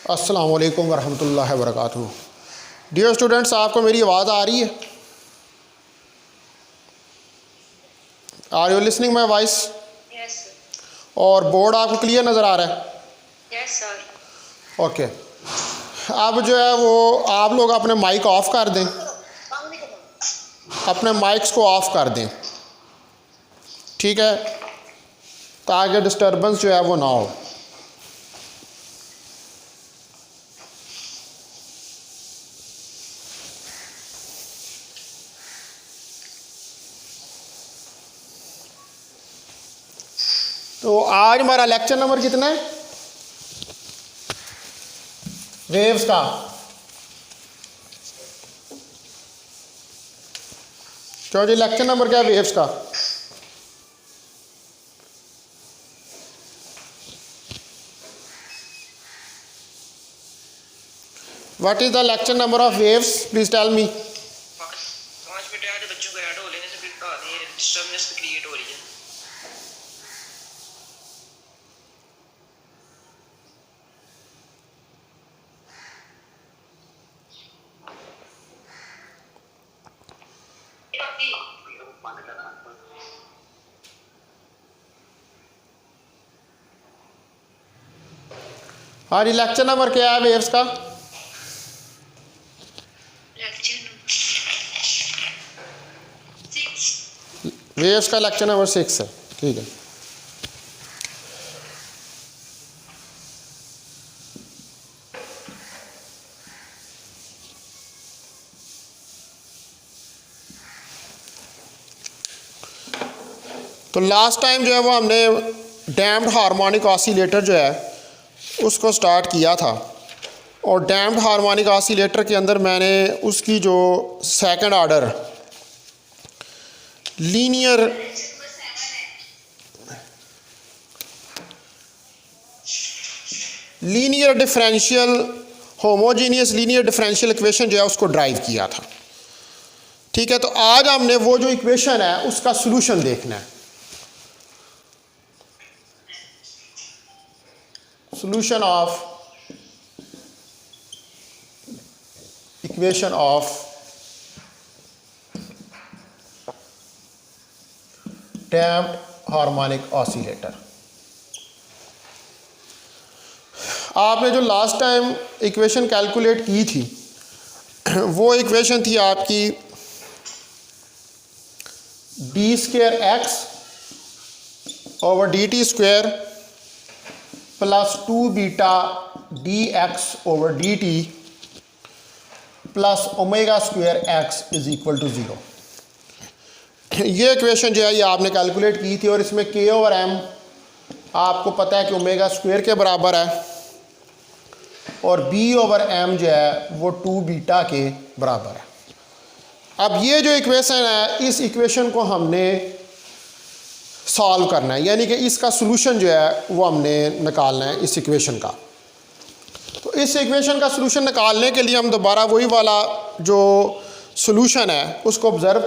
अस्सलाम वालेकुम वरहमतुल्लाहि वबरकातुहू। डियर स्टूडेंट्स, आपको मेरी आवाज़ आ रही है? Are you listening my voice? Yes और बोर्ड आपको क्लियर नज़र आ रहा है? Yes sir. ओके। अब जो है वो आप लोग अपने माइक ऑफ कर दें, अपने माइक्स को ऑफ कर दें, ठीक है, ताकि डिस्टर्बेंस जो है वो ना हो। तो आज हमारा लेक्चर नंबर कितना है वेव्स का? क्यों जी, लेक्चर नंबर क्या है वेव्स का? What is the lecture number of waves, please tell me. 5 minute add बच्चों को ऐड हो लेने से फिर डिस्टर्बेंस क्रिएट हो रही है। हाँ जी, लेक्चर नंबर क्या है वेव्स का? वेव्स का लेक्चर नंबर 6 है, ठीक है। तो लास्ट टाइम जो है वो हमने डैम्प्ड हार्मोनिक ऑसिलेटर जो है उसको स्टार्ट किया था, और डैम्प्ड हार्मोनिक ऑसिलेटर के अंदर मैंने उसकी जो second order linear differential homogeneous linear differential equation जो है उसको ड्राइव किया था, ठीक है। तो आज हमने वो जो इक्वेशन है उसका सॉल्यूशन देखना है। solution of equation of damped harmonic oscillator। आपने जो लास्ट टाइम इक्वेशन कैलकुलेट की थी वो इक्वेशन थी आपकी d square x over d t square plus 2 beta d x over d t plus omega square x is equal to 0। ये equation जो है ये आपने कैलकुलेट की थी, और इसमें के ओवर एम आपको पता है कि ओमेगा स्क्वायर के बराबर है, और बी ओवर एम जो है वो 2 बीटा के बराबर है। अब ये जो इक्वेशन है इस इक्वेशन को हमने सॉल्व करना है, यानी कि इसका सॉल्यूशन जो है वो हमने निकालना है इस इक्वेशन का। तो इस इक्वेशन का सॉल्यूशन निकालने के लिए हम दोबारा वही वाला जो सॉल्यूशन है उसको ऑब्जर्व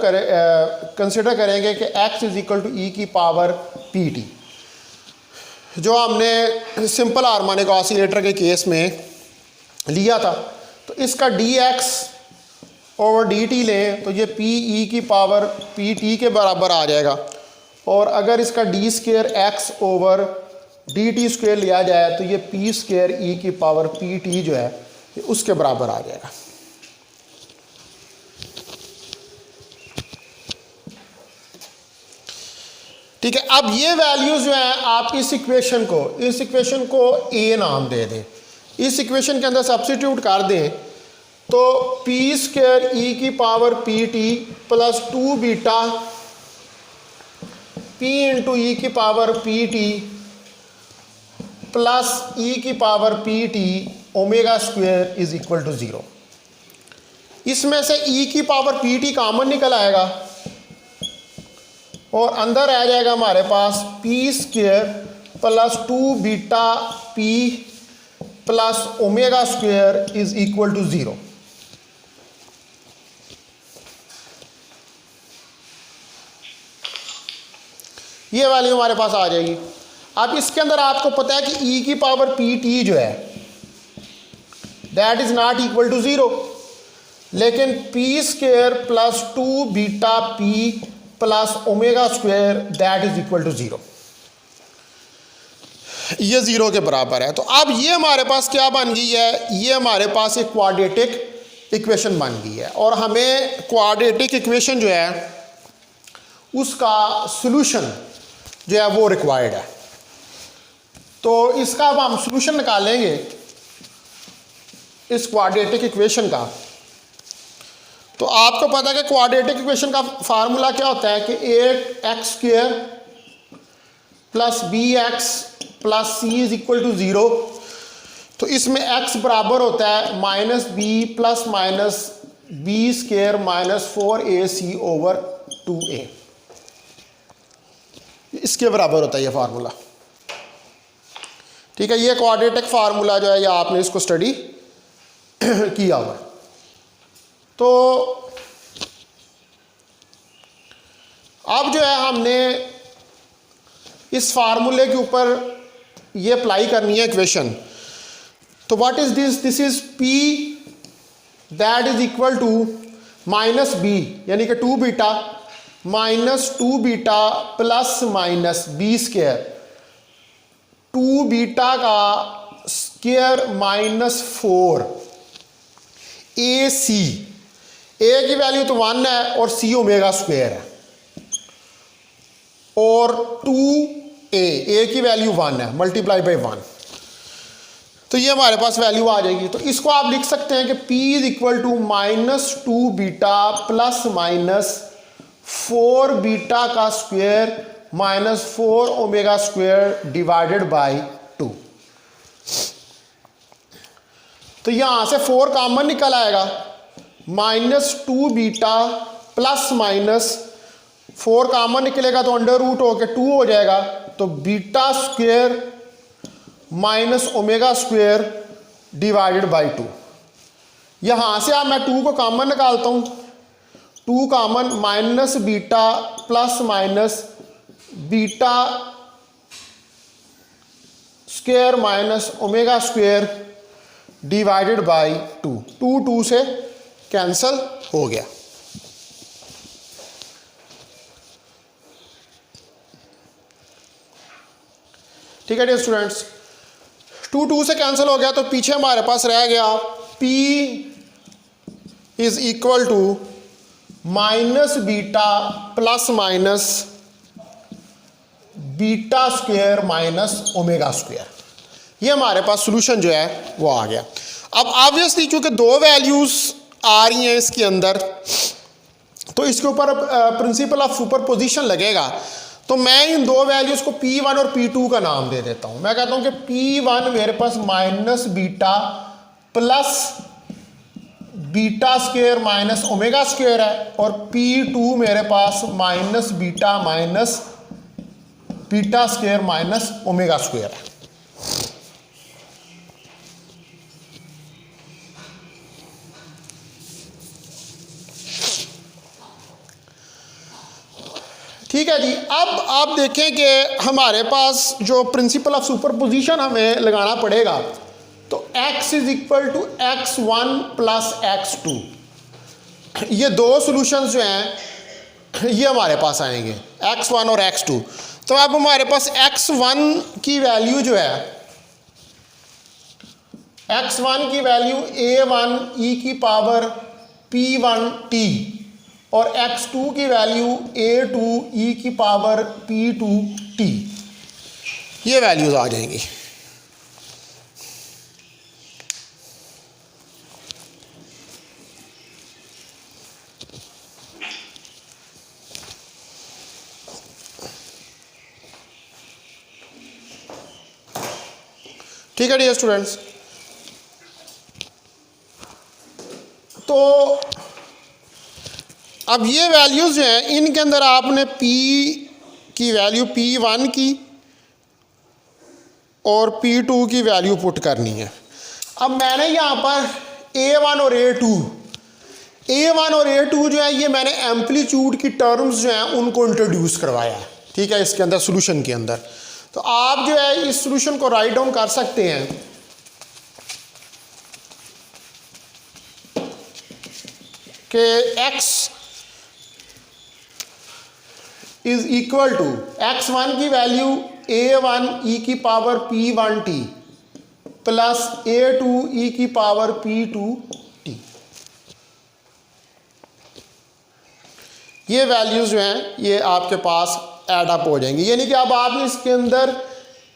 कंसिडर करेंगे कि x is equal to e की पावर पी टी, जो हमने सिंपल हार्मोनिक ऑसिलेटर के केस में लिया था। तो इसका D x over d T लें तो ये पी ई की पावर पी टी के बराबर आ जाएगा, और अगर इसका D square x over d t square लिया जाए तो ये पी स्क्वायर ई की पावर पी टी जो है ये उसके बराबर आ जाएगा। ठीक है। अब ये वैल्यूज जो है आप इस इक्वेशन को ए नाम दे दें, इस इक्वेशन के अंदर सब्स्टिट्यूट कर दें तो पी स्क्वायर ई की power p t plus 2 beta P into e की power p t plus e की power p t omega square is equal to 0। इसमें से ई की पावर पी टी कॉमन निकल आएगा, और अंदर आ जाएगा हमारे पास p square plus 2 beta p plus omega square is equal to 0। ये वैल्यू हमारे पास आ जाएगी। अब इसके अंदर आपको पता है कि ई की पावर पी टी जो है that is not equal to 0, लेकिन p square plus 2 beta p plus omega square that is equal to 0, ये 0 के बराबर है। तो अब ये हमारे पास क्या बन गई है, ये हमारे पास एक क्वाड्रेटिक इक्वेशन बन गई है, और हमें क्वाड्रेटिक इक्वेशन जो है उसका सॉल्यूशन जो है वो रिक्वायर्ड है। तो इसका अब हम सॉल्यूशन निकालेंगे इस क्वाड्रेटिक इक्वेशन का। तो आपको पता है कि क्वाड्रेटिक इक्वेशन का फार्मूला क्या होता है कि 8x square plus bx plus c is equal to 0। तो इसमें x बराबर होता है minus b plus minus b square minus 4ac over 2a, इसके बराबर होता है ये फार्मूला। ठीक है, ये क्वाड्रेटिक फार्मूला जो है ये आपने इसको स्टडी किया हुआ। तो अब जो है हमने इस फार्मूले के ऊपर ये अप्लाई करनी है इक्वेशन। तो what is this, this is p that is equal to minus b यानी कि 2 beta minus 2 beta plus minus b square, 2 beta का square minus 4 a c, a की वैल्यू तो 1 है और सी ओमेगा स्क्वायर है, और 2a, ए की वैल्यू 1 है मल्टीप्लाई बाई 1। तो ये हमारे पास वैल्यू आ जाएगी। तो इसको आप लिख सकते हैं कि p is equal to minus 2 beta plus minus 4 beta का square minus 4 omega square divided by 2। तो यहां से 4 कॉमन निकल आएगा, minus 2 beta plus minus 4 common निकलेगा तो अंडर रूट होकर 2 हो जाएगा। तो beta square minus omega square divided by 2। यहां से अब मैं 2 को कॉमन निकालता हूं, 2 common minus beta plus minus beta square minus omega square divided by 2, 2 से कैंसल हो गया। ठीक है डियर स्टूडेंट्स, 2 से कैंसिल हो गया। तो पीछे हमारे पास रह गया p is equal to minus beta plus minus beta square minus omega square. ये हमारे पास सॉल्यूशन जो है वो आ गया। अब ऑब्वियसली चूंकि 2 वैल्यूज आ रही हैं इसके अंदर, तो इसके ऊपर प्रिंसिपल ऑफ सुपरपोजिशन लगेगा। तो मैं इन 2 वैल्यूज को P1 और P2 का नाम दे देता हूं। मैं कहता हूं कि P1 मेरे पास minus beta plus beta square minus omega square है, और P2 मेरे पास minus beta minus beta square minus omega square है। ठीक है जी। अब आप देखें कि हमारे पास जो प्रिंसिपल ऑफ सुपरपोजिशन हमें लगाना पड़ेगा, तो x is equal to x1 plus x2, ये 2 सॉल्यूशंस जो हैं ये हमारे पास आएंगे, x1 और x2। तो अब हमारे पास x1 की वैल्यू जो है, x1 की वैल्यू a1 e की पावर p1t और x2 की वैल्यू a2 e की पावर p2t, ये वैल्यूज आ जाएंगी। ठीक है डियर स्टूडेंट्स, तो अब ये वैल्यूज़ जो हैं इनके अंदर आपने p की वैल्यू p1 की और p2 की वैल्यू पुट करनी है। अब मैंने यहाँ पर a1 और a2 जो है ये मैंने एम्पलीट्यूड की टर्म्स जो हैं उनको इंट्रोड्यूस करवाया है। ठीक है, इसके अंदर सॉल्यूशन के अंदर। तो आप जो है इस सॉल्यूशन को राइट डाउन कर सकते हैं कि x is equal to x1 की वैल्यू a1 e की power p1t plus a2 e की पावर p2t, ये वैल्यूज जो हैं ये आपके पास ऐड अप हो जाएंगी। यानी कि अब आपने इसके अंदर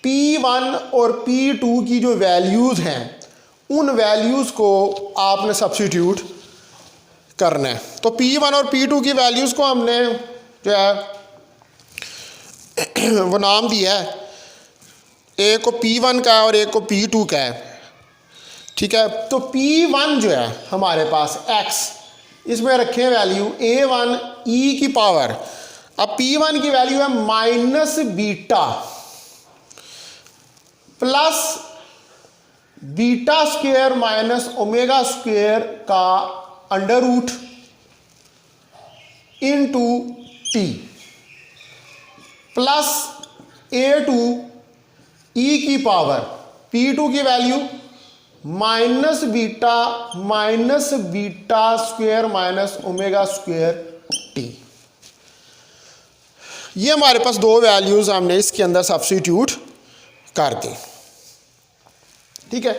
p1 और p2 की जो वैल्यूज हैं उन वैल्यूज को आपने सब्स्टिट्यूट करना है। तो p1 और p2 की वैल्यूज को हमने जो है वो नाम दिया है, एक को p1 का है और एक को p2 का है, ठीक है। तो p1 जो है हमारे पास x, इसमें रखें वैल्यू a1 e की पावर, अब p1 की वैल्यू है minus beta plus beta square minus omega square का under root into t plus a2 e की पावर p2 की value minus beta square minus omega square t. ये हमारे पास दो वैल्यूज हमने इसके अंदर सब्स्टिट्यूट कर दी, ठीक है।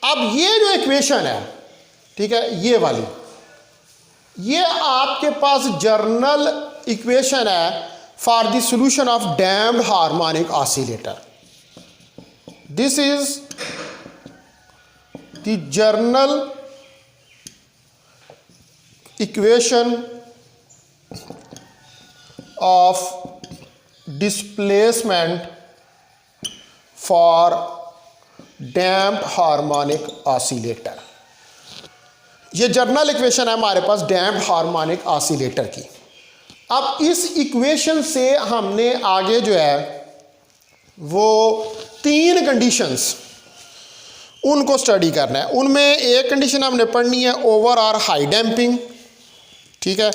अब ये जो इक्वेशन है, ठीक है, ये वाली, ये आपके पास जर्नल इक्वेशन है for the solution of damped harmonic oscillator. This is the general equation of displacement for damped harmonic oscillator. ये जर्नल इक्वेशन है हमारे पास डैम्प्ड हार्मोनिक ऑसिलेटर की। अब इस इक्वेशन से हमने आगे जो है वो तीन कंडीशंस उनको स्टडी करना है। उनमें एक कंडीशन हमने पढ़नी है ओवर और हाई डैम्पिंग, ठीक है,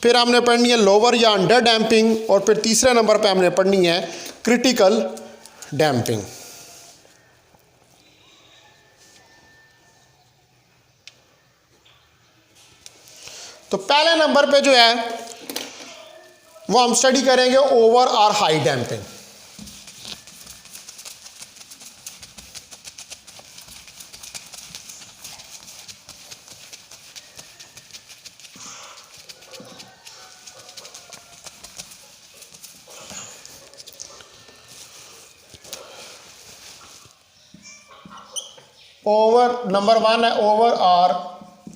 फिर हमने पढ़नी है लोअर या अंडर डैम्पिंग, और फिर तीसरे नंबर पे हमने पढ़नी है क्रिटिकल डैम्पिंग। तो पहले नंबर पे जो है वो हम स्टडी करेंगे ओवर और हाई डैम्पिंग। ओवर नंबर 1 है ओवर और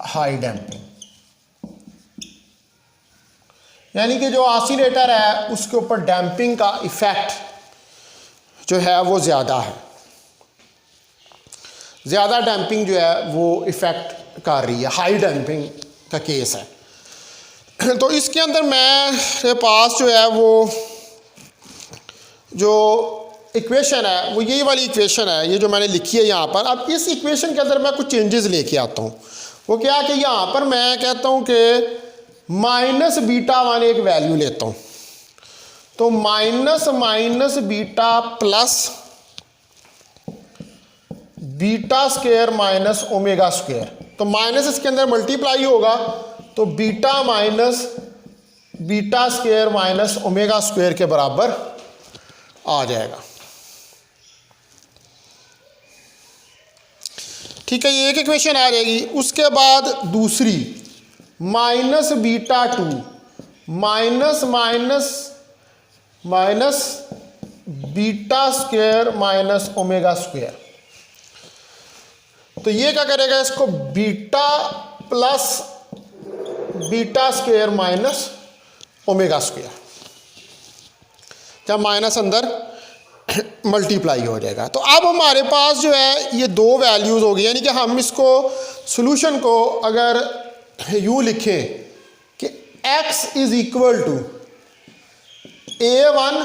हाई डैम्पिंग, यानी कि जो ऑसिलेटर है उसके ऊपर डैम्पिंग का इफेक्ट जो है वो ज़्यादा है, ज़्यादा डैम्पिंग जो है वो इफ़ेक्ट कर रही है, हाई डैम्पिंग का केस है। तो इसके अंदर मेरे पास जो है वो जो इक्वेशन है वो यही वाली इक्वेशन है, ये जो मैंने लिखी है यहाँ पर। अब इस इक्वेशन के अंदर मैं कुछ चेंजेस लेके आता हूँ। वो क्या कि यहाँ पर मैं कहता हूँ कि माइनस बीटा 1 एक वैल्यू लेता हूँ, तो minus beta plus beta square minus omega square, तो माइनस इसके अंदर मल्टीप्लाई होगा तो beta minus beta square minus omega square के बराबर आ जाएगा, ठीक है। ये एक इक्वेशन आ जाएगी। उसके बाद दूसरी minus beta 2 minus beta square minus omega square, तो ये क्या करेगा, इसको beta plus beta square minus omega square, जब माइनस अंदर मल्टीप्लाई हो जाएगा। तो अब हमारे पास जो है ये दो वैल्यूज़ होगी, यानी कि हम इसको सॉल्यूशन को अगर यूँ लिखें कि x is equal to a1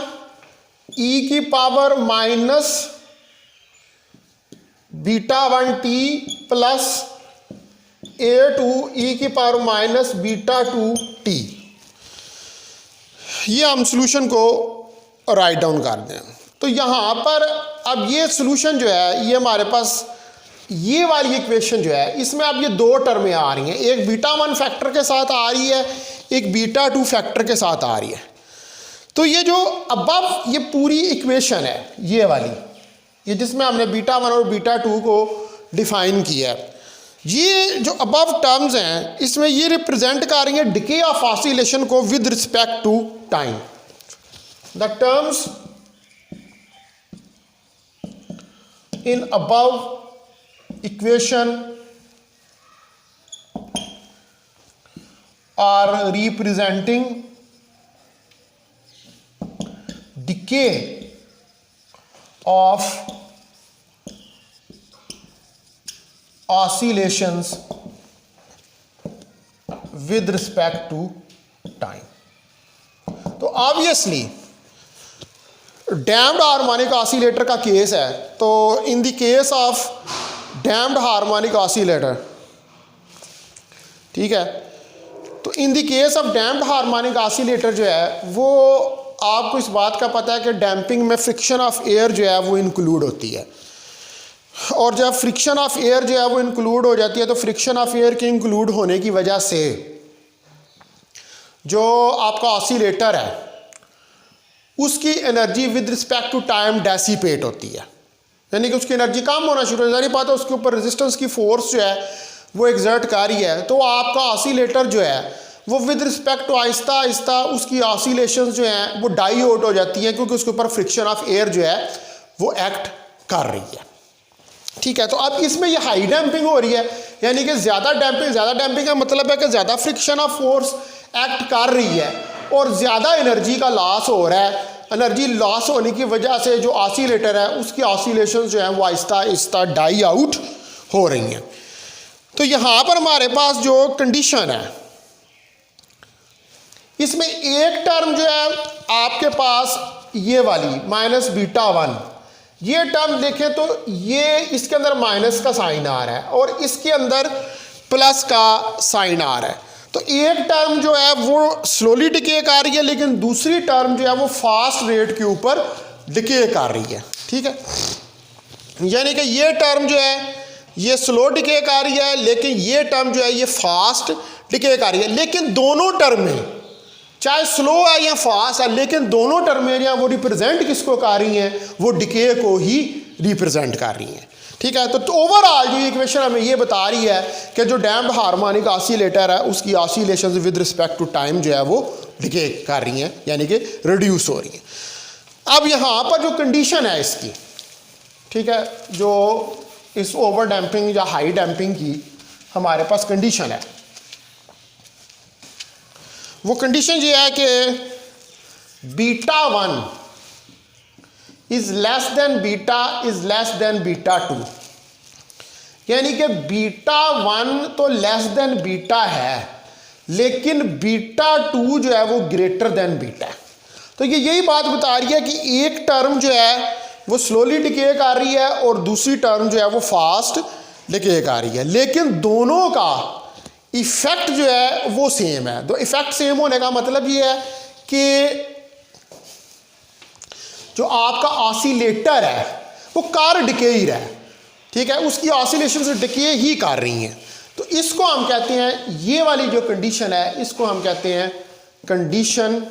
e की power minus beta 1t plus a2 e की पावर माइनस बीटा 2t, ये हम सॉल्यूशन को राइट डाउन कर दें। तो यहाँ पर अब ये सॉल्यूशन जो है ये हमारे पास ये वाली इक्वेशन जो है इसमें अब ये दो टर्में आ रही हैं, एक बीटा 1 फैक्टर के साथ आ रही है, एक बीटा 2 फैक्टर के साथ आ रही है। तो ये जो अबव ये पूरी इक्वेशन है ये वाली, ये जिसमें हमने बीटा 1 और बीटा 2 को डिफाइन किया है, ये जो अबव टर्म्स हैं इसमें ये रिप्रेजेंट कर रही है डिके ऑफ ऑसिलेशन को with respect to time. The terms in above equation are representing decay of oscillations with respect to time। तो ऑब्वियसली डैम्प्ड हार्मोनिक ऑसिलेटर का केस है, तो in the case of damped harmonic oscillator, ठीक है, तो in the case of damped harmonic oscillator जो है वो आपको इस बात का पता है कि डैम्पिंग में फ्रिक्शन ऑफ एयर जो है वो इंक्लूड होती है, और जब फ्रिक्शन ऑफ एयर जो है वो इंक्लूड हो जाती है तो फ्रिक्शन ऑफ एयर के इंक्लूड होने की वजह से जो आपका ऑसिलेटर है उसकी energy with respect to time dissipate होती है, यानी कि उसकी एनर्जी कम होना शुरू हो जाती है। पता है उसके ऊपर रेजिस्टेंस की फोर्स जो है वो एग्जर्ट कर रही है, तो आपका ऑसिलेटर जो है वो with respect to Aahista Aahista उसकी ऑसिलेशन जो हैं वो डाई आउट हो जाती हैं, क्योंकि उसके ऊपर फ्रिक्शन ऑफ एयर जो है वो एक्ट कर रही है, ठीक है। तो अब इसमें ये हाई डैम्पिंग हो रही है, यानी कि ज़्यादा डैम्पिंग का मतलब है कि ज़्यादा फ्रिक्शन ऑफ फोर्स एक्ट कर रही है और ज़्यादा एनर्जी का लॉस हो रहा है। एनर्जी लॉस होने की वजह से जो ऑसिलेटर है उसकी ऑसिलेशन जो है वो आहिस्ता आहिस्ता डाई आउट हो रही हैं। तो यहाँ पर हमारे पास जो कंडीशन है इसमें एक टर्म जो है आपके पास ये वाली माइनस बीटा 1, ये टर्म देखें तो ये इसके अंदर माइनस का साइन आ रहा है और इसके अंदर प्लस का साइन आ रहा है। तो एक टर्म जो है वो स्लोली डिके कर रही है, लेकिन दूसरी टर्म जो है वो फास्ट रेट के ऊपर डिके कर रही है, ठीक है। यानी कि ये टर्म जो है ये स्लो डिके कर रही है, लेकिन ये टर्म जो है ये फास्ट डिके कर रही है। लेकिन दोनों टर्में चाहे स्लो है या फास्ट है, लेकिन दोनों टर्में वो रिप्रेजेंट किसको कर रही हैं, वो डिके को ही रिप्रेजेंट कर रही हैं, ठीक है। तो ओवरऑल जो इक्वेशन हमें ये बता रही है कि जो डैम्प्ड हार्मोनिक ऑसिलेटर है उसकी oscillation with respect to time जो है वो डिके कर रही हैं, यानी कि रिड्यूस हो रही हैं। अब यहाँ पर जो कंडीशन है इसकी, ठीक है, जो इस ओवर डैम्पिंग या हाई डैम्पिंग की हमारे पास कंडीशन है, वो कंडीशन ये है कि beta 1 is less than beta 2, यानी कि बीटा 1 तो लेस देन बीटा है, लेकिन बीटा 2 जो है वो ग्रेटर देन बीटा है। तो ये यही बात बता रही है कि एक टर्म जो है वो स्लोली डिके कर रही है और दूसरी टर्म जो है वो फास्ट डिके कर रही है, लेकिन दोनों का इफेक्ट जो है वो सेम है। तो इफेक्ट सेम होने का मतलब ये है कि जो आपका ऑसिलेटर है वो कार डिके ही रहा है, ठीक है, उसकी ऑसिलेशन से डिके ही कर रही हैं। तो इसको हम कहते हैं, ये वाली जो कंडीशन है इसको हम कहते हैं कंडीशन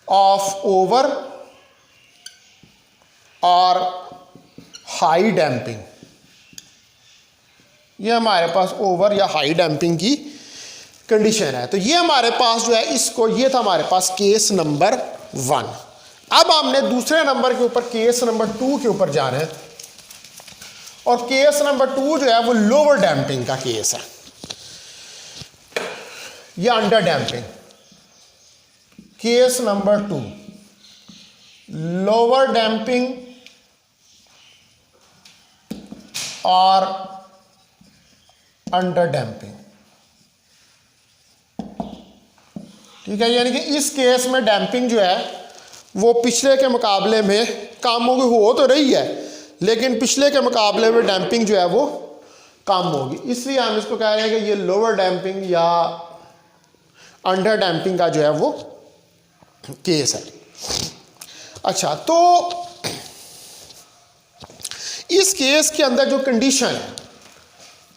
ऑफ ओवर और हाई डैम्पिंग। ये हमारे पास ओवर या हाई डैम्पिंग की कंडीशन है। तो ये हमारे पास जो है इसको, ये था हमारे पास केस नंबर 1। अब हमने दूसरे नंबर के ऊपर केस नंबर 2 के ऊपर जाना है, और केस नंबर 2 जो है वो लोअर डैम्पिंग का केस है या under damping. Case number 2 lower damping और अंडर डैम्पिंग, ठीक है। यानी कि इस केस में डैम्पिंग जो है वो पिछले के मुकाबले में कम हो तो रही है, लेकिन पिछले के मुकाबले में डैम्पिंग जो है वो कम होगी, इसलिए हम इसको कह रहे हैं कि ये लोअर डैम्पिंग या अंडर डैम्पिंग का जो है वो केस है। अच्छा, तो इस केस के अंदर जो कंडीशन है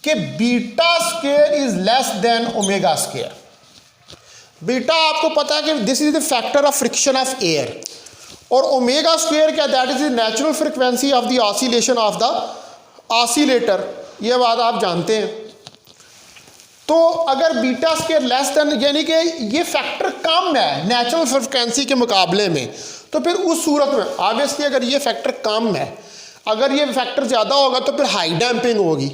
कि beta square is less than omega square, beta आपको पता है कि this is the factor of friction of air, और ओमेगा स्क्वायर क्या, that is the natural frequency of the oscillation of the oscillator, ये बात आप जानते हैं। तो अगर बीटा स्क्वायर लेस देन यानी कि ये फैक्टर कम है नेचुरल फ्रिक्वेंसी के मुकाबले में, तो फिर उस सूरत में ऑब्वियसली अगर ये फैक्टर कम है, अगर ये फैक्टर ज़्यादा होगा तो फिर हाई डैम्पिंग होगी,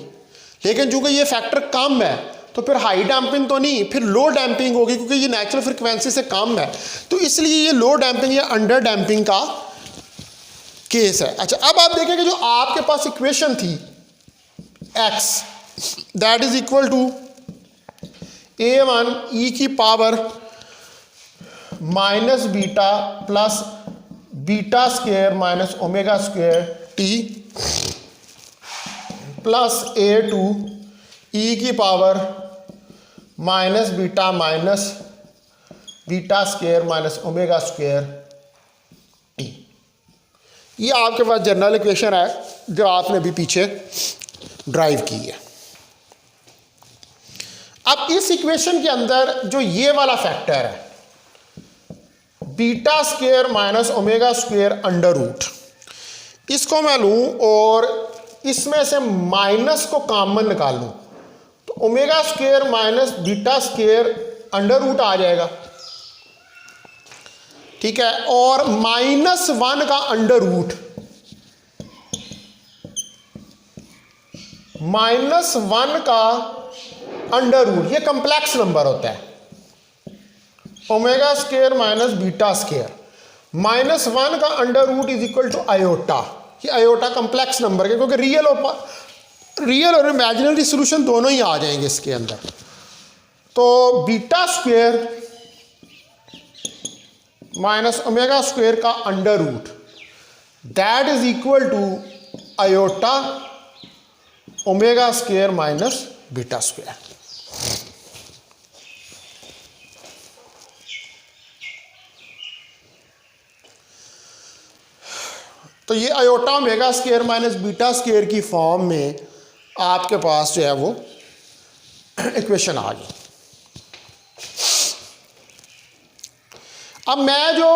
लेकिन चूंकि ये फैक्टर कम है तो फिर हाई डैम्पिंग तो नहीं, फिर लो डैम्पिंग होगी क्योंकि ये नेचुरल फ्रिक्वेंसी से कम है, तो इसलिए ये लो डैम्पिंग या अंडर डैम्पिंग का केस है। अच्छा, अब आप देखें कि जो आपके पास इक्वेशन थी x that is equal to a1 e की power minus beta plus beta square minus omega square t plus a2 e की power minus beta square minus omega square t. ये आपके पास जनरल इक्वेशन है जो आपने भी पीछे ड्राइव की है। अब इस इक्वेशन के अंदर जो ये वाला फैक्टर है beta square minus omega square under root, इसको मैं लूं और इसमें से माइनस को कॉमन निकाल लूं तो omega square minus beta square under root आ जाएगा, ठीक है, और -1 का अंडर रूट, -1 का अंडर रूट ये कंप्लेक्स नंबर होता है, omega square minus beta square, -1 का under root is equal to iota, ये आयोटा कंप्लेक्स नंबर है क्योंकि रियल और इमेजिनरी सॉल्यूशन दोनों ही आ जाएंगे इसके अंदर। तो beta square minus omega square का under root that is equal to iota omega square minus beta square. तो ये iota omega square minus beta square की फॉर्म में आपके पास जो है वो इक्वेशन आ गई। अब मैं जो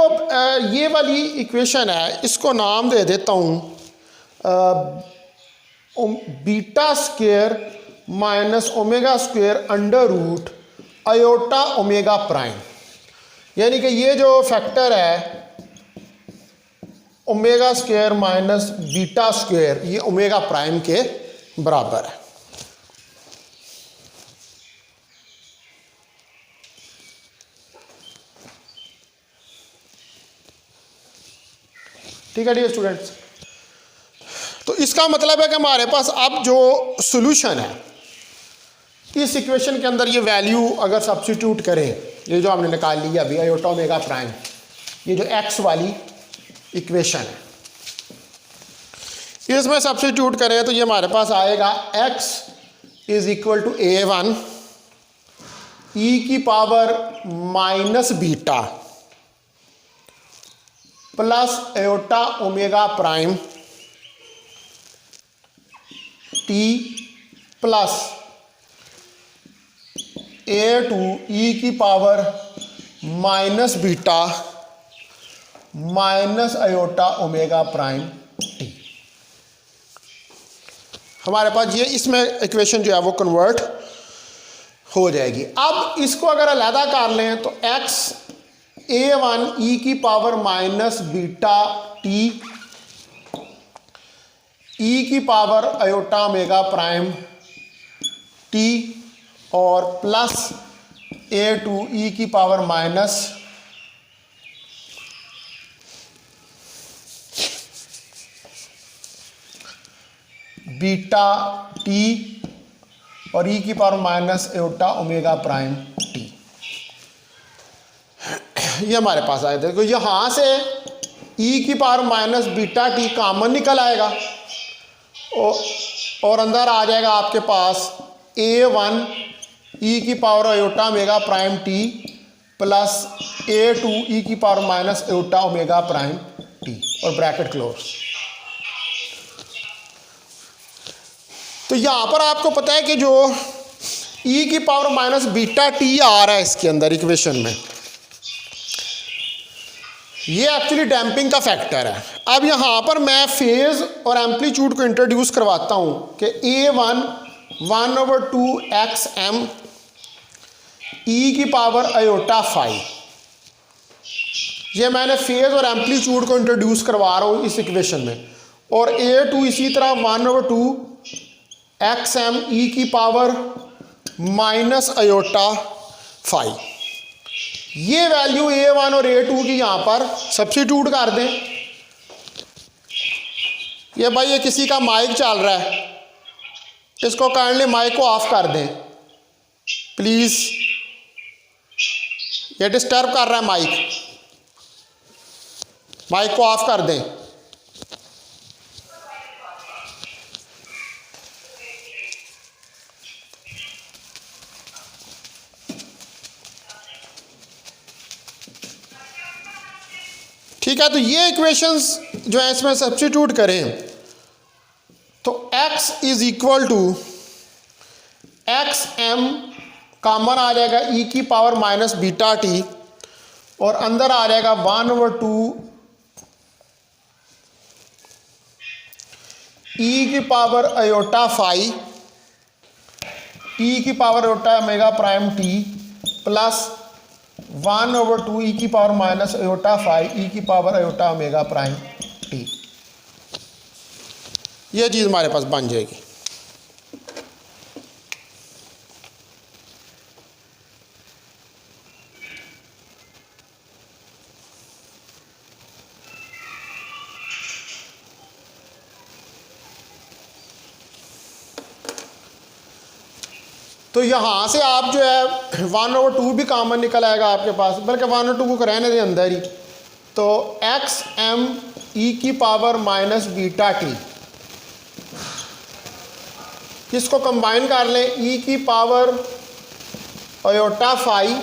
ये वाली इक्वेशन है इसको नाम दे देता हूँ beta square minus omega square under root iota omega prime, यानी कि ये जो फैक्टर है omega square minus beta square ये ओमेगा प्राइम के बराबर है। ठीक है डियर स्टूडेंट्स, तो इसका मतलब है कि हमारे पास अब जो सॉल्यूशन है इस इक्वेशन के अंदर ये वैल्यू अगर सब्स्टिट्यूट करें, ये जो हमने निकाल लिया अभी आयोटा ओमेगा प्राइम, ये जो x वाली इक्वेशन है इसमें सब्स्टिट्यूट करें तो ये हमारे पास आएगा x is equal to a1 e की power minus beta plus iota omega prime t plus a2 e की power minus beta minus iota omega prime t. हमारे पास ये इसमें इक्वेशन जो है वो कन्वर्ट हो जाएगी। अब इसको अगर अलहदा कर लें तो x a1 e की power minus beta T e की power iota omega prime T और प्लस a2 e की पावर माइनस बीटा टी और e की power minus iota omega prime t, ये हमारे पास आए थे। तो यहाँ से e की power minus beta T common निकल आएगा और अंदर आ जाएगा आपके पास a1 e की power iota omega prime t plus a2 e की power minus iota omega prime T और ब्रैकेट क्लोज। तो यहाँ पर आपको पता है कि जो ई की पावर माइनस बीटा टी आ रहा है इसके अंदर इक्वेशन में, ये एक्चुअली डैम्पिंग का फैक्टर है। अब यहाँ पर मैं फेज और एम्पलीट्यूड को इंट्रोड्यूस करवाता हूँ कि A1 1/2 XM ई की पावर आयोटा फाई, ये मैंने फेज और एम्पलीट्यूड को इंट्रोड्यूस करवा रहा हूँ इस इक्वेशन में, और A2 इसी तरह 1/2 XM ई की पावर माइनस आयोटा फाई। ये वैल्यू A1 और A2 की यहाँ पर सब्स्टिट्यूट कर दें। ये भाई ये किसी का माइक चल रहा है, इसको काइंडली माइक को ऑफ कर दें प्लीज़, ये डिस्टर्ब कर रहा है माइक को ऑफ कर दें। ठीक है, तो ये इक्वेशंस जो है इसमें सब्स्टिट्यूट करें तो x is equal to XM common आ जाएगा e की पावर माइनस बीटा टी, और अंदर आ जाएगा 1/2 e की पावर आयोटा फाई, e की power iota omega prime t plus 1/2 e की power minus iota phi e की power iota omega prime t. ये चीज़ हमारे पास बन जाएगी। तो यहाँ से आप जो है 1/2 भी कॉमन निकल आएगा आपके पास, बल्कि 1/2 को रहने दें अंदर ही। तो XM e की पावर माइनस बीटा टी, इसको कंबाइन कर लें, e की पावर आयोटा फाई,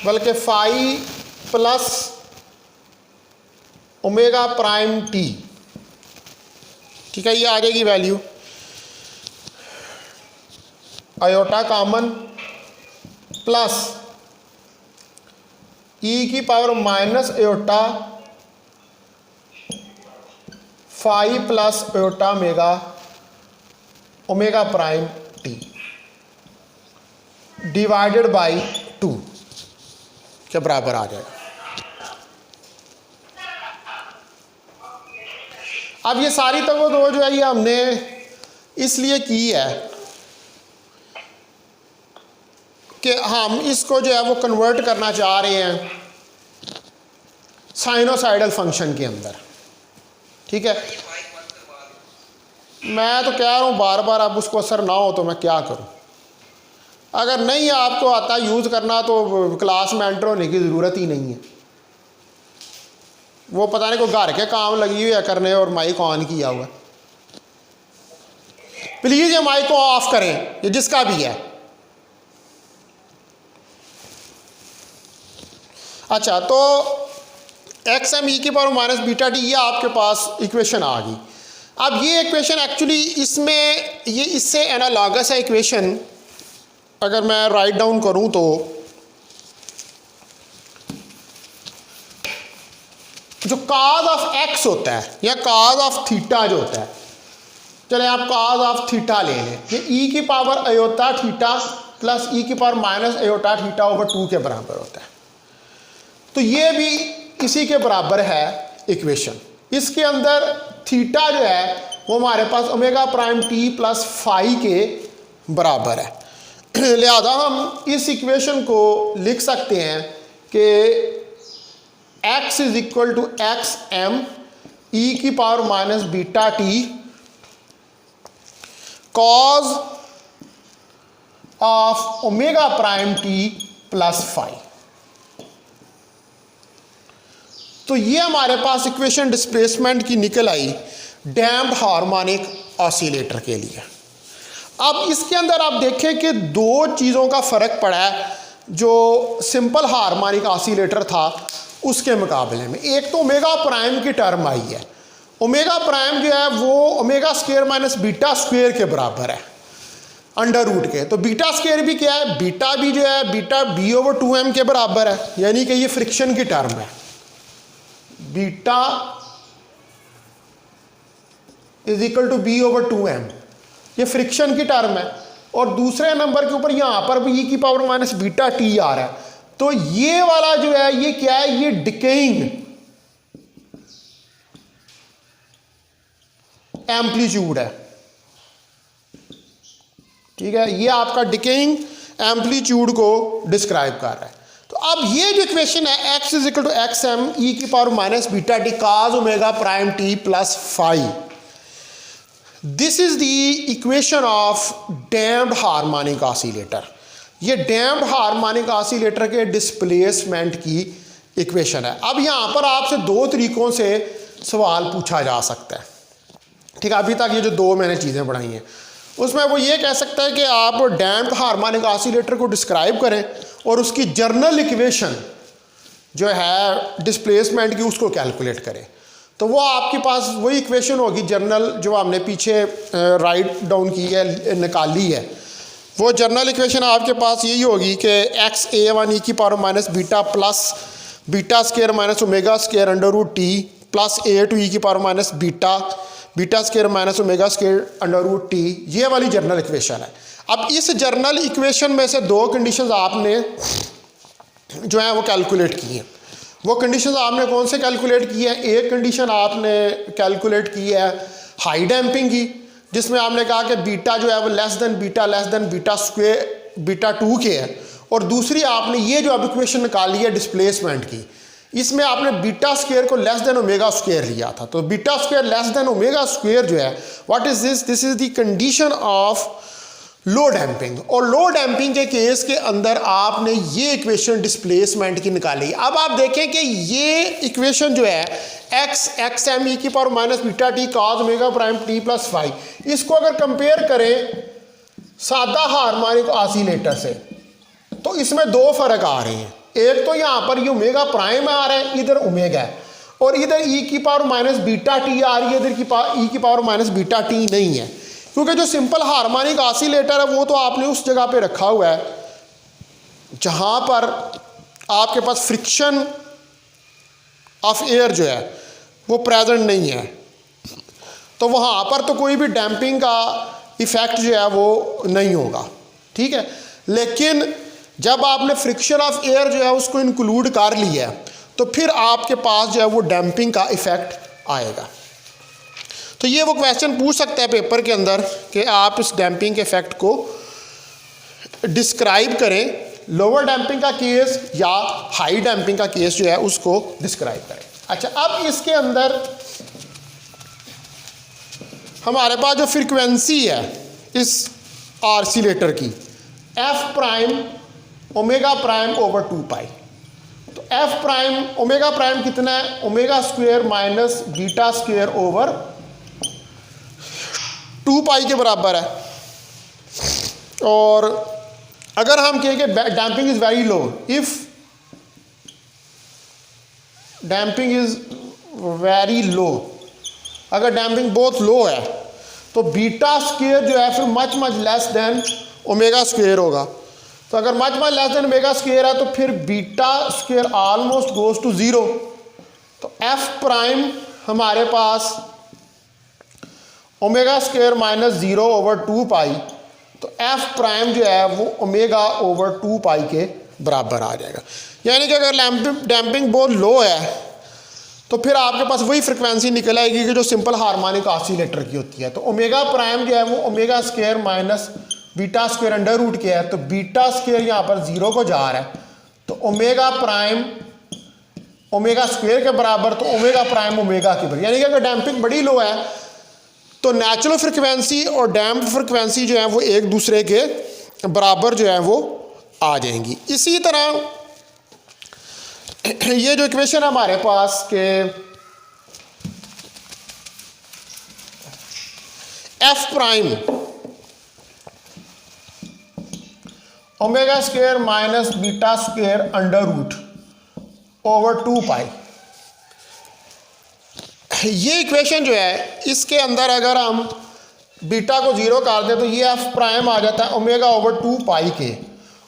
बल्कि phi plus omega prime t. ठीक है, ये आ जाएगी value. Iota common plus e की power minus iota phi plus iota omega prime t divided by 2 के बराबर आ जाएगा। अब ये सारी तो जो है ये हमने इसलिए की है कि हम इसको जो है वो कन्वर्ट करना चाह रहे हैं साइनोसाइडल फंक्शन के अंदर। ठीक है, मैं तो कह रहा हूँ बार बार, अब उसको असर ना हो तो मैं क्या करूँ। अगर नहीं आपको आता यूज़ करना तो क्लास में एंटर होने की ज़रूरत ही नहीं है। वो पता नहीं कोई घर के काम लगी हुई है करने और माइक ऑन किया हुआ। प्लीज़ ये माइक को ऑफ करें, ये जिसका भी है। अच्छा, तो XM e की पावर माइनस बीटा टी, ये आपके पास इक्वेशन आ गई। अब ये इक्वेशन एक्चुअली इसमें ये इससे एनालॉगस है इक्वेशन। अगर मैं राइट डाउन करूं तो जो काज ऑफ x होता है या काज ऑफ थीटा जो होता है, चले आप काज ऑफ थीटा ले लें, ये e की power iota theta plus e की power minus iota theta over 2 के बराबर होता है। तो ये भी इसी के बराबर है इक्वेशन। इसके अंदर थीटा जो है वो हमारे पास omega prime t plus phi के बराबर है। लिहाजा हम इस इक्वेशन को लिख सकते हैं कि x is equal to x m e की power minus beta t cos of omega prime t plus phi. तो ये हमारे पास इक्वेशन डिस्प्लेसमेंट की निकल आई डैम्प्ड हार्मोनिक ऑसिलेटर के लिए। अब इसके अंदर आप देखें कि दो चीज़ों का फ़र्क पड़ा है जो सिंपल हार्मोनिक ऑसिलेटर था उसके मुकाबले में। एक तो ओमेगा प्राइम की टर्म आई है ओमेगा प्राइम जो है वो omega square minus beta square के बराबर है अंडर रूट के। तो बीटा स्क्वायर भी क्या है, बीटा भी जो है बीटा b/2m के बराबर है, यानी कि ये फ्रिक्शन की टर्म है। Beta is equal to b/2m, ये फ्रिक्शन की टर्म है। और दूसरे नंबर के ऊपर यहां पर भी e की पावर माइनस बीटा टी आ रहा है। तो ये वाला जो है ये क्या है, ये डिकेइंग एम्पलीट्यूड है, ठीक है, ये आपका डिकेइंग एम्पलीट्यूड को डिस्क्राइब कर रहा है। तो अब ये जो इक्वेशन है x is equal to x m e की power minus beta t cos omega prime t plus five, this is the equation of damped harmonic oscillator. ये डैम्प्ड हार्मोनिक ऑसिलेटर के डिस्प्लेसमेंट की इक्वेशन है। अब यहां पर आपसे दो तरीकों से सवाल पूछा जा सकता है, ठीक है। अभी तक ये जो दो मैंने चीज़ें पढ़ाई हैं उसमें वो ये कह सकता है कि आप डैम्प्ड हार्मोनिक ऑसिलेटर को डिस्क्राइब करें और उसकी जर्नल इक्वेशन जो है डिस्प्लेसमेंट की उसको कैलकुलेट करें। तो वो आपके पास वही इक्वेशन होगी जर्नल जो हमने पीछे राइट डाउन की है, निकाली है। वो जर्नल इक्वेशन आपके पास यही होगी कि एक्स ए वन ई की power minus beta plus beta square minus omega square under root t plus a two e की power minus beta beta square minus omega square under root t, ये वाली general equation है। अब इस general equation में से दो conditions आपने जो है वो कैलकुलेट की हैं। वो कंडीशंस आपने कौन से कैलकुलेट की है, एक कंडीशन आपने कैलकुलेट की है हाई डैम्पिंग की, जिसमें आपने कहा कि बीटा जो है वो less than beta square beta 2 के है। और दूसरी आपने ये जो अब इक्वेशन निकाली है डिस्प्लेसमेंट की, इसमें आपने बीटा स्क्वायर को लेस देन ओमेगा स्क्वायर लिया था। तो beta square less than omega square जो है what is this, this is the condition of low damping. और लो डैम्पिंग के केस के अंदर आपने ये इक्वेशन डिस्प्लेसमेंट की निकाली। अब आप देखें कि ये इक्वेशन जो है एक्स एम ई की power minus beta T cos omega prime t plus 5, इसको अगर कंपेयर करें सादा हार्मोनिक ऑसिलेटर से तो इसमें दो फर्क आ रहे हैं। एक तो यहाँ पर ये ओमेगा प्राइम आ रहा है, इधर ओमेगा है, और इधर ई की पावर माइनस बीटा टी आ रही है, इधर ई की पावर माइनस बीटा टी नहीं है। क्योंकि जो सिंपल हार्मोनिक ऑसिलेटर है वो तो आपने उस जगह पे रखा हुआ है जहाँ पर आपके पास फ्रिक्शन ऑफ एयर जो है वो प्रेजेंट नहीं है, तो वहाँ पर तो कोई भी डैम्पिंग का इफेक्ट जो है वो नहीं होगा, ठीक है। लेकिन जब आपने फ्रिक्शन ऑफ एयर जो है उसको इंक्लूड कर लिया है तो फिर आपके पास जो है वो डैम्पिंग का इफेक्ट आएगा। तो ये वो क्वेश्चन पूछ सकता है पेपर के अंदर कि आप इस डैम्पिंग के इफेक्ट को डिस्क्राइब करें, लोअर डैम्पिंग का केस या हाई डैम्पिंग का केस जो है उसको डिस्क्राइब करें। अच्छा, अब इसके अंदर हमारे पास जो फ्रीक्वेंसी है इस ऑसिलेटर की F prime omega prime over 2 pi, तो एफ प्राइम ओमेगा प्राइम कितना है, omega square minus beta square over 2 पाई के बराबर है। और अगर हम कहें कि damping is very low, if damping is very low, अगर डैम्पिंग बहुत लो है तो बीटा स्क्वायर जो है फिर much less than omega square होगा। तो अगर much less than omega square है तो फिर beta square almost goes to 0। तो एफ प्राइम हमारे पास omega square minus 0 over 2 pi, तो एफ प्राइम जो है वो ओमेगा ओवर 2 पाई के बराबर आ जाएगा। यानी कि अगर डैम्पिंग बहुत लो है तो फिर आपके पास वही फ्रिक्वेंसी निकल आएगी कि जो सिंपल हार्मोनिक ऑसिलेटर की होती है। तो ओमेगा प्राइम जो है वो omega square minus beta square under root के है, तो बीटा स्क्वायर यहाँ पर 0 को जा रहा है, तो ओमेगा प्राइम ओमेगा स्क्वायर के बराबर, तो ओमेगा प्राइम ओमेगा के बराबर। यानी कि अगर डैम्पिंग बड़ी लो है तो नेचुरल फ्रिक्वेंसी और डैम्प फ्रिक्वेंसी जो है वो एक दूसरे के बराबर जो है वो आ जाएंगी। इसी तरह ये जो इक्वेशन है हमारे पास के F prime omega square minus beta square under root over 2 pi, ये इक्वेशन जो है इसके अंदर अगर हम बीटा को 0 कर दें तो ये एफ प्राइम आ जाता है ओमेगा ओवर 2 पाई के,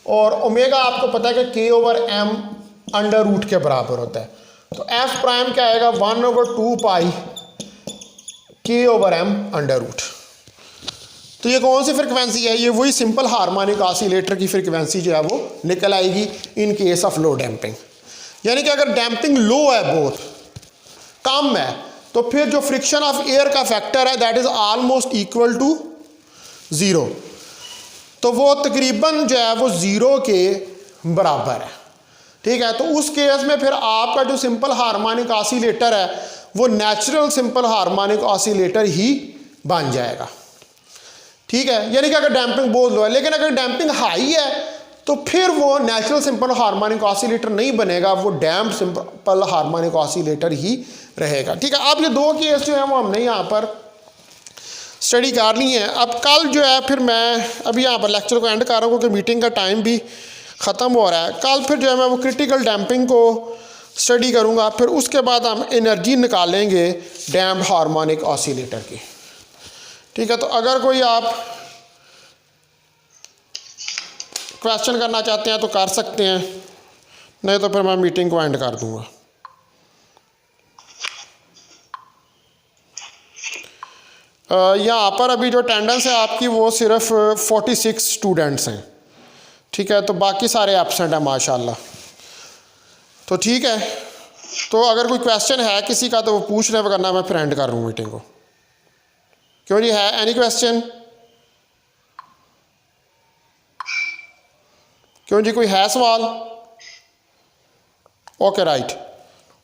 और ओमेगा आपको पता है कि के ओवर एम अंडर रूट के बराबर होता है। तो एफ प्राइम क्या आएगा 1 ओवर 2 पाई के ओवर एम अंडर रूट। तो ये कौन सी फ्रिक्वेंसी है? ये वही सिंपल हार्मोनिक ऑसिलेटर की फ्रिक्वेंसी जो है वो निकल आएगी in case of low damping. यानी कि अगर डैम्पिंग लो है, बहुत कम है, तो फिर जो फ्रिक्शन ऑफ एयर का फैक्टर है that is almost equal to 0, तो वो तकरीबन जो है वो 0 के बराबर है। ठीक है, तो उस केस में फिर आपका जो सिंपल हार्मोनिक ऑसिलेटर है वो नेचुरल सिंपल हार्मोनिक ऑसिलेटर ही बन जाएगा। ठीक है, यानी कि अगर डैम्पिंग बहुत लो है, लेकिन अगर डैम्पिंग हाई है तो फिर वो नेचुरल सिंपल हार्मोनिक ऑसिलेटर नहीं बनेगा, वो डैम्प सिंपल हार्मोनिक ऑसिलेटर ही रहेगा। ठीक है, अब ये दो केस जो है वो हमने यहाँ पर स्टडी कर ली है। अब कल जो है फिर मैं अभी यहाँ पर लेक्चर को एंड कर रहा हूँ क्योंकि मीटिंग का टाइम भी ख़त्म हो रहा है। कल फिर जो है मैं वो क्रिटिकल डैम्पिंग को स्टडी करूँगा, फिर उसके बाद हम एनर्जी निकालेंगे डैम्प हार्मोनिक ऑसिलेटर की। ठीक है, तो अगर कोई आप क्वेश्चन करना चाहते हैं तो कर सकते हैं, नहीं तो फिर मैं मीटिंग को एंड कर दूँगा। यहाँ पर अभी जो अटेंडेंस है आपकी वो सिर्फ 46 स्टूडेंट्स हैं। ठीक है, तो बाकी सारे एब्सेंट हैं माशाल्लाह। तो ठीक है, तो अगर कोई क्वेश्चन है किसी का तो वो पूछ रहे वरना मैं फिर एंड कर रहा हूँ मीटिंग को। क्यों जी, है एनी क्वेश्चन? क्यों जी, कोई है सवाल? Okay right,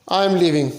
I am leaving.